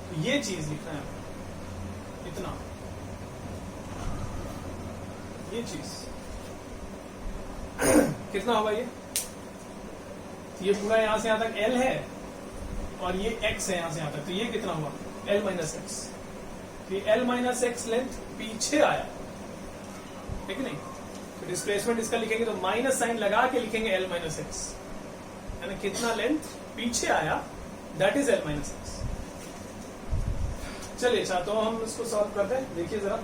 तो ये चीज लिखना है, इतना, ये चीज कितना होगा, ये पूरा यहां से यहां तक l है और ये x है यहां से यहां तक, तो ये कितना हुआ l माइनस एक्स। तो ये l माइनस एक्स लेंथ पीछे आया, ठीक नहीं, तो डिस्प्लेसमेंट इसका लिखेंगे तो माइनस साइन लगा के लिखेंगे l माइनस एक्स, यानी कितना लेंथ पीछे आया, that is l minus x. चलिए तो हम इसको सॉल्व करते हैं। देखिए जरा,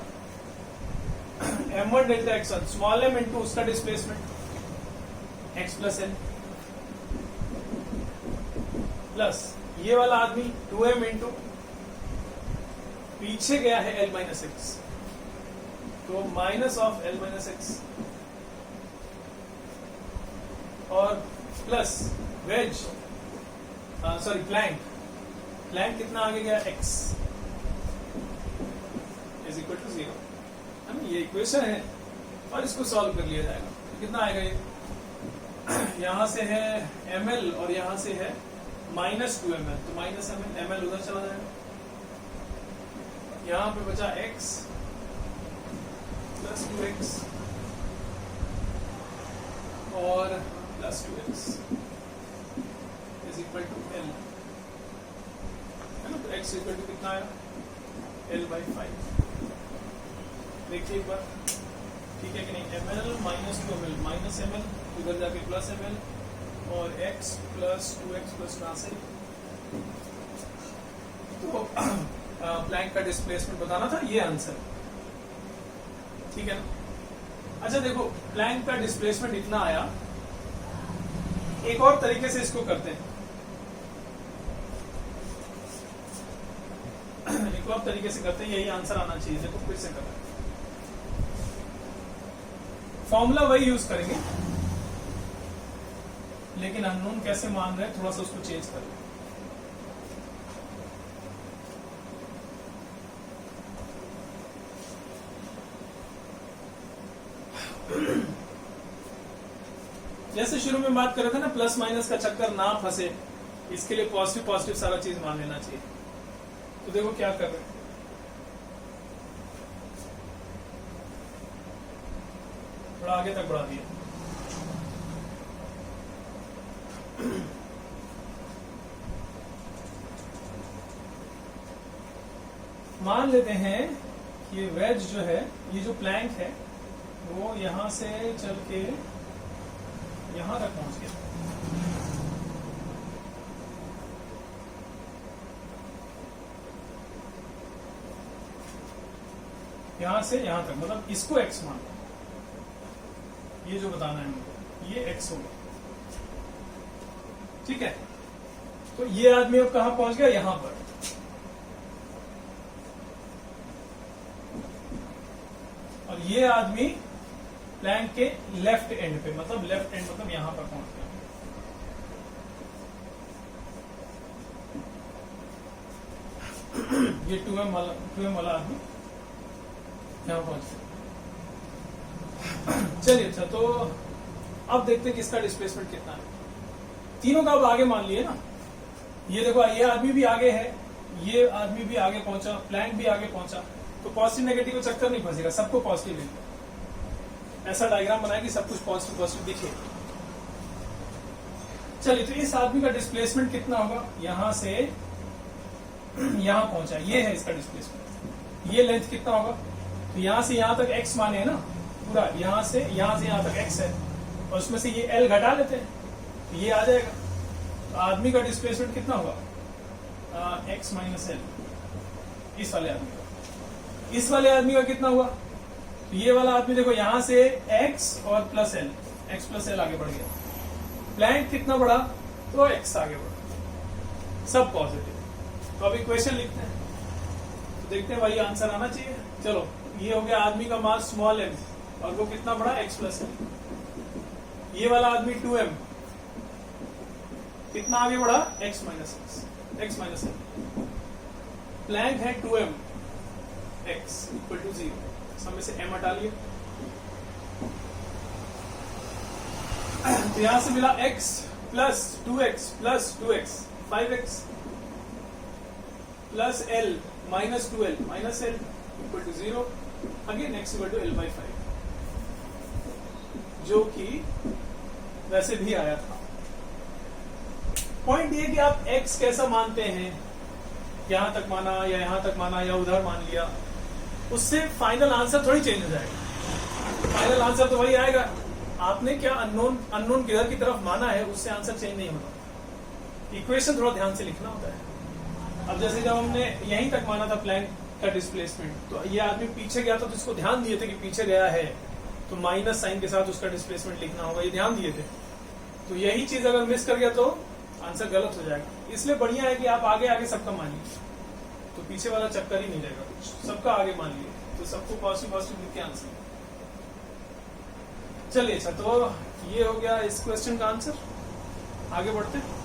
m1 delta x1 small m into उसका displacement x plus l plus ये वाला आदमी 2m इंटू पीछे गया है l माइनस एक्स, तो minus of l minus x और plus wedge, sorry plank, plank कितना आगे गया x इज इक्वल टू 0, है ना। ये इक्वेशन है और इसको सॉल्व कर लिया जाएगा, कितना आएगा ये, यहां से है ml और यहां से है माइनस 2ml, तो माइनस ml उधर चला जाएगा, यहां पे बचा x प्लस 2x और plus 2x is equal to l, है ना। तो x इक्वल टू कितना आया, l/5। देखिए एक बार, ठीक है कि नहीं, ml minus 2ml minus ml उधर जाके प्लस ml और x प्लस 2x प्लस कहां से, तो प्लैंक का डिस्प्लेसमेंट बताना था, ये आंसर, ठीक है ना। अच्छा देखो, प्लैंक का डिस्प्लेसमेंट इतना आया, एक और तरीके से इसको करते हैं, एक और तरीके से करते हैं, यही आंसर आना चाहिए। देखो फिर से करते हैं, फॉर्मूला वही यूज करेंगे, लेकिन अननोन कैसे मान रहे हैं, थोड़ा सा उसको चेंज कर लें। जैसे शुरू में बात कर रहे थे ना, प्लस माइनस का चक्कर ना फंसे, इसके लिए पॉजिटिव पॉजिटिव सारा चीज मान लेना चाहिए। तो देखो क्या कर रहे हैं, थोड़ा आगे तक बढ़ा दिया। मान लेते हैं कि वेज जो है, ये जो प्लैंक है वो यहां से चल के यहां तक पहुंच गया। यहां से यहां तक, मतलब इसको एक्स मान लो, ये जो बताना है मुझे, ये एक्स होगा, ठीक है। तो ये आदमी अब कहां पहुंच गया, यहां पर। और ये आदमी प्लैंक के लेफ्ट एंड पे, मतलब लेफ्ट एंड मतलब यहां पर पहुंच गया। ये 2m वाला आदमी यहां पहुंच गया। चलिए, अच्छा, तो अब देखते हैं कि इसका डिस्प्लेसमेंट कितना है। तीनों का अब आगे मान लिए ना, ये देखो, ये आदमी भी आगे है, ये आदमी भी आगे पहुंचा, प्लैंक भी आगे पहुंचा, तो पॉजिटिव नेगेटिव का चक्कर नहीं फंसेगा, सबको पॉजिटिव लेंगे। ऐसा डायग्राम बनाए कि सब कुछ पॉजिटिव पॉजिटिव दिखे। चलिए, तो इस आदमी का डिस्प्लेसमेंट कितना होगा, यहां से यहां पहुंचा, ये है इसका डिस्प्लेसमेंट। ये लेंथ कितना होगा, तो यहां से यहां तक x माने है ना, पूरा यहां से यहां तक x है, और उसमें से ये l घटा लेते हैं, तो ये आ जाएगा। तो आदमी का डिस्प्लेसमेंट कितना होगा, x माइनस एल, इस वाले आदमी का। इस वाले आदमी का कितना हुआ, तो ये वाला आदमी देखो, यहां से x और plus L, x plus L आगे बढ़ गया। प्लैंक कितना बढ़ा, तो x आगे बढ़ा, सब पॉजिटिव। तो अब इक्वेशन लिखते हैं, तो देखते हैं भाई आंसर आना चाहिए। चलो, ये हो गया आदमी का मास स्मॉल m, और वो कितना बढ़ा, x प्लस एल। ये वाला आदमी 2m, कितना आगे बढ़ा, x माइनस एल। प्लैंक है 2m, x इक्वल टू 0, सब में से m हटा लिए, तो यहां से मिला x plus 2x plus 2x 5x plus l minus 2l minus l equal to 0, again x equal to l/5, जो कि वैसे भी आया था। पॉइंट ये कि आप x कैसा मानते हैं, यहां तक माना या यहां तक माना या उधर मान लिया, उससे फाइनल आंसर थोड़ी चेंज हो जाएगा। फाइनल आंसर तो वही आएगा, आपने क्या अननोन किधर की तरफ माना है, उससे आंसर चेंज नहीं होता। इक्वेशन थोड़ा ध्यान से लिखना होता है। अब जैसे जब हमने यहीं तक माना था प्लैंक का डिस्प्लेसमेंट, तो ये आदमी पीछे गया था, तो इसको ध्यान दिए थे कि पीछे गया है, तो माइनस साइन के साथ उसका डिस्प्लेसमेंट लिखना होगा, ये ध्यान दिए थे। तो यही चीज अगर मिस कर गया तो आंसर गलत हो जाएगा। इसलिए बढ़िया है कि आप आगे आगे सबका मानिए, तो पीछे वाला चक्कर ही नहीं रहेगा, कुछ सबका आगे मान लिए, तो सबको पॉजिटिव पॉजिटिव लिख के आंसर। चलिए, अच्छा, तो ये हो गया इस क्वेश्चन का आंसर। आगे बढ़ते हैं।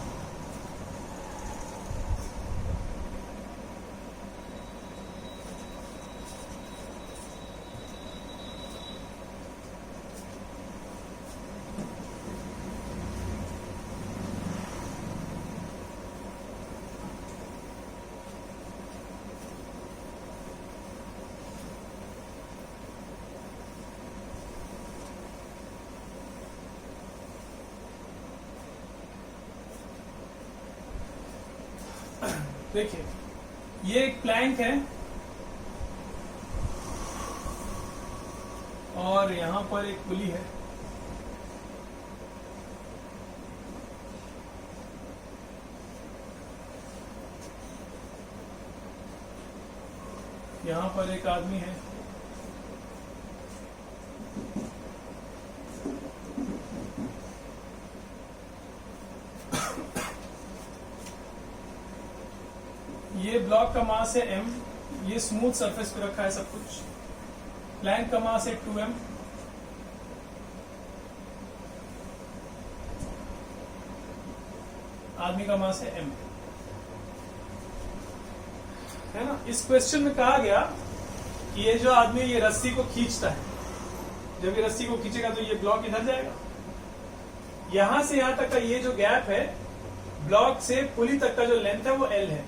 देखिए, ये एक प्लैंक है, और यहां पर एक पुली है। यहां पर एक आदमी है, ये ब्लॉक का मास है m, ये स्मूथ सरफेस पे रखा है सब कुछ। प्लैंक का मास है 2m, आदमी का मास है m, है ना। इस क्वेश्चन में कहा गया कि ये जो आदमी ये रस्सी को खींचता है, जब ये रस्सी को खींचेगा तो ये ब्लॉक इधर जाएगा, यहां से यहां तक का ये जो गैप है, ब्लॉक से पुली तक का जो लेंथ है वो L है।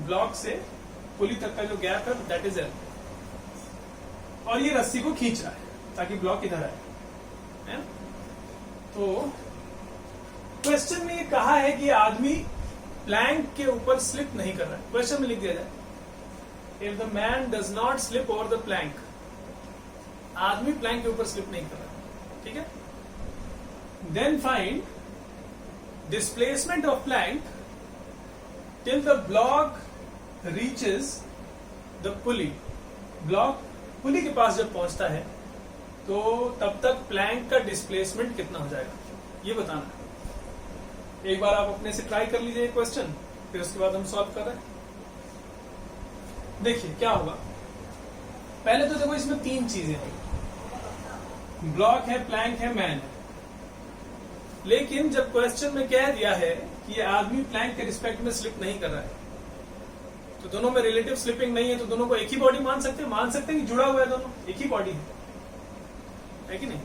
ब्लॉक से पुली तक का जो गैप है दैट इज L। और ये रस्सी को खींच रहा है ताकि ब्लॉक इधर आए, है? तो क्वेश्चन में ये कहा है कि आदमी प्लैंक के ऊपर स्लिप नहीं कर रहा है। क्वेश्चन में लिख दिया जाए, if the man does not slip over the plank, आदमी प्लैंक के ऊपर स्लिप नहीं कर रहा है, ठीक है? Then find displacement of plank till the block reaches the pulley. Block pulley के पास जब पहुंचता है तो तब तक प्लैंक का डिस्प्लेसमेंट कितना हो जाएगा, ये बताना है। एक बार आप अपने से ट्राई कर लीजिए क्वेश्चन, फिर उसके बाद हम सॉल्व कर रहे हैं। देखिए क्या होगा। पहले तो देखो इसमें तीन चीजें हैं, ब्लॉक है, प्लैंक है, मैन है। लेकिन जब क्वेश्चन में कह दिया है कि ये आदमी प्लैंक के रिस्पेक्ट में स्लिप नहीं कर रहा है, तो दोनों में रिलेटिव स्लिपिंग नहीं है, तो दोनों को एक ही बॉडी मान सकते हैं कि जुड़ा हुआ है, दोनों एक ही बॉडी है कि नहीं?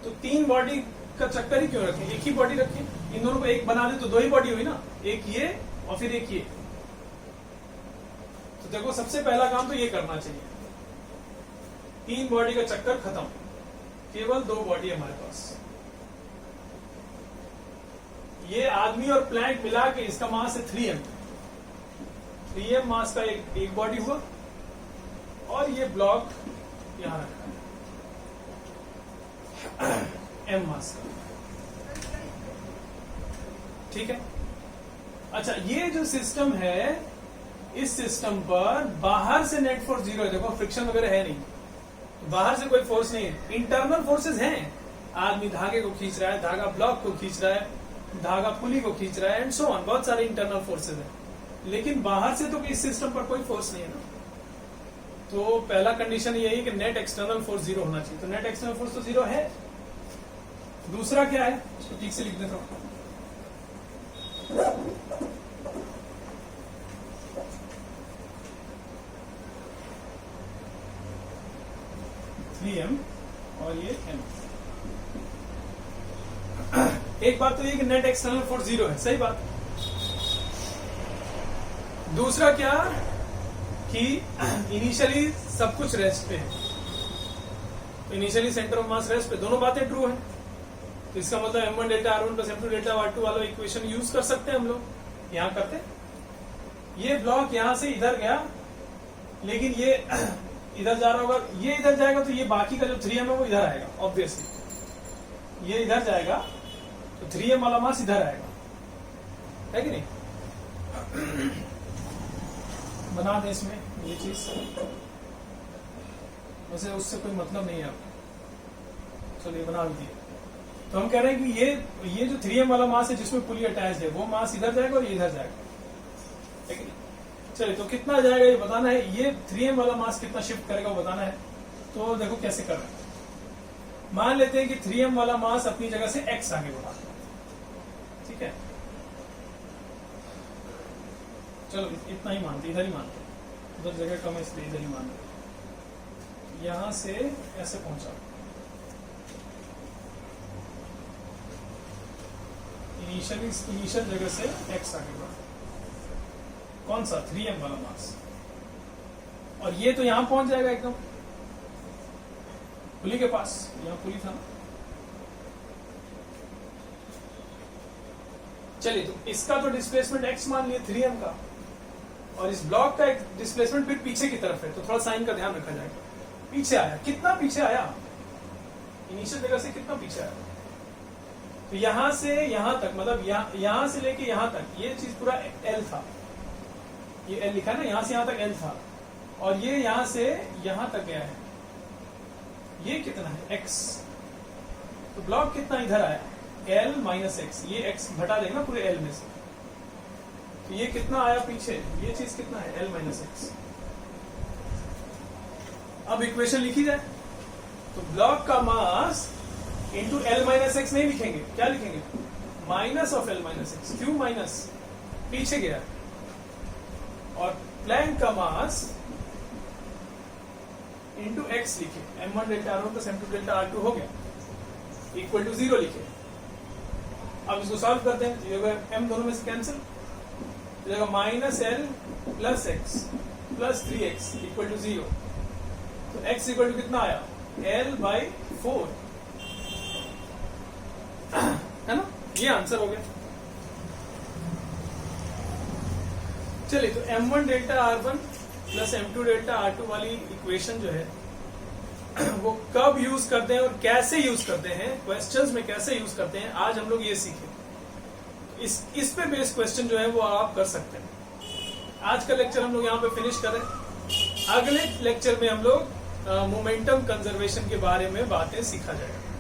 तो तीन बॉडी का चक्कर ही क्यों रखें, एक ही बॉडी रखें। इन दोनों को एक बना दे तो दो ही बॉडी हुई ना, एक ये और फिर एक ये। तो देखो सबसे पहला काम तो ये करना चाहिए, तीन बॉडी का चक्कर खत्म, केवल दो बॉडी हमारे पास। ये आदमी और प्लैंक मिला के इसका मास है 3m। 3m मास का एक बॉडी हुआ, और ये ब्लॉक यहां रखा है m मास का, ठीक है? अच्छा, ये जो सिस्टम है, इस सिस्टम पर बाहर से नेट फोर्स 0 है। देखो फ्रिक्शन वगैरह है नहीं, बाहर से कोई फोर्स नहीं है, इंटरनल फोर्सेस हैं। आदमी धागे को खींच रहा है, धागा ब्लॉक को खींच रहा है, धागा पुली को खींच रहा है, एंड सो ऑन, बहुत सारे इंटरनल फोर्सेस हैं। लेकिन बाहर से तो इस सिस्टम पर कोई फोर्स नहीं है ना। तो पहला कंडीशन यही है कि नेट एक्सटर्नल फोर्स 0 होना चाहिए। तो नेट एक्सटर्नल फोर्स तो 0 है। दूसरा क्या है, इसको ठीक से लिख देता हूं। m और ये m। एक बात तो ये कि नेट एक्सटर्नल फोर्स 0 है, सही बात। दूसरा क्या कि इनिशियली सब कुछ रेस्ट पे है, तो initially centre of mass rest पे, दोनों बातें ट्रू है। तो इसका मतलब m1 delta r1 plus m2 delta r2 वाला इक्वेशन यूज कर सकते हैं हम लोग, यहां करते। ये ब्लॉक यहां से इधर गया, लेकिन ये इधर जा रहा होगा, ये इधर जाएगा, तो ये बाकी का जो 3m है वो इधर आएगा ऑब्वियसली। ये इधर जाएगा तो 3m वाला मास इधर आएगा, है कि नहीं? बना दे इसमें ये चीज, वैसे उससे कोई मतलब नहीं है आपको, चलिए बना दिए। तो हम कह रहे हैं कि ये जो 3m वाला मास है जिसमें पुली अटैच है, वो मास इधर जाएगा और ये इधर जाएगा, है कि नहीं? चलिए, तो कितना जाएगा ये बताना है। ये 3m वाला मास कितना शिफ्ट करेगा वो बताना है। तो देखो कैसे कर रहे हैं। मान लेते हैं कि 3m वाला मास अपनी जगह से x आगे बढ़ा, ठीक है? चलो इतना ही मानते, इधर ही मानते, उधर जगह कम है इसलिए इधर ही मानते। यहां से ऐसे पहुंचा, इनिशियल जगह से x आगे बढ़ा, कौन सा 3m वाला मास, और ये तो यहां पहुंच जाएगा एकदम पुली के पास, यहां पुली था ना। चलिए, तो इसका तो डिस्प्लेसमेंट x मान लिया 3m का, और इस ब्लॉक का एक डिस्प्लेसमेंट फिर पीछे की तरफ है, तो थोड़ा साइन का ध्यान रखा जाएगा। पीछे आया, कितना पीछे आया, इनिशियल जगह से कितना पीछे आया? तो यहां से यहां तक, मतलब यहां से लेके यहां तक, ये चीज पूरा L था, ये L लिखा है ना, यहां से यहां तक L था, और ये यहां से यहां तक गया है, ये कितना है x। तो ब्लॉक कितना इधर आया, L माइनस x, ये x घटा देगा पूरे L में से, तो ये कितना आया पीछे, ये चीज कितना है L माइनस x। अब इक्वेशन लिखी जाए तो ब्लॉक का mass into L minus x नहीं लिखेंगे, क्या लिखेंगे, minus of L minus x। क्यों माइनस, पीछे गया, और प्लैंक का मास इंटू x लिखे, m1 delta r1 plus m2 delta r2 हो गया। इक्वल टू 0 लिखे। अब इसको सॉल्व करते हैं, ये m दोनों में से cancel, minus L plus X plus 3x equal to 0। तो x इक्वल टू कितना आया, l/4 है ना, ये आंसर हो गया। चलिए, तो m1 delta r1 plus m2 delta r2 वाली इक्वेशन जो है वो कब यूज करते हैं और कैसे यूज करते हैं, क्वेश्चंस में कैसे यूज करते हैं, आज हम लोग ये सीखें। इस पे बेस्ड क्वेश्चन जो है वो आप कर सकते हैं। आज का लेक्चर हम लोग यहाँ पे फिनिश करें। अगले लेक्चर में हम लोग मोमेंटम कंजर्वेशन के बारे में बातें सीखा जाएगा।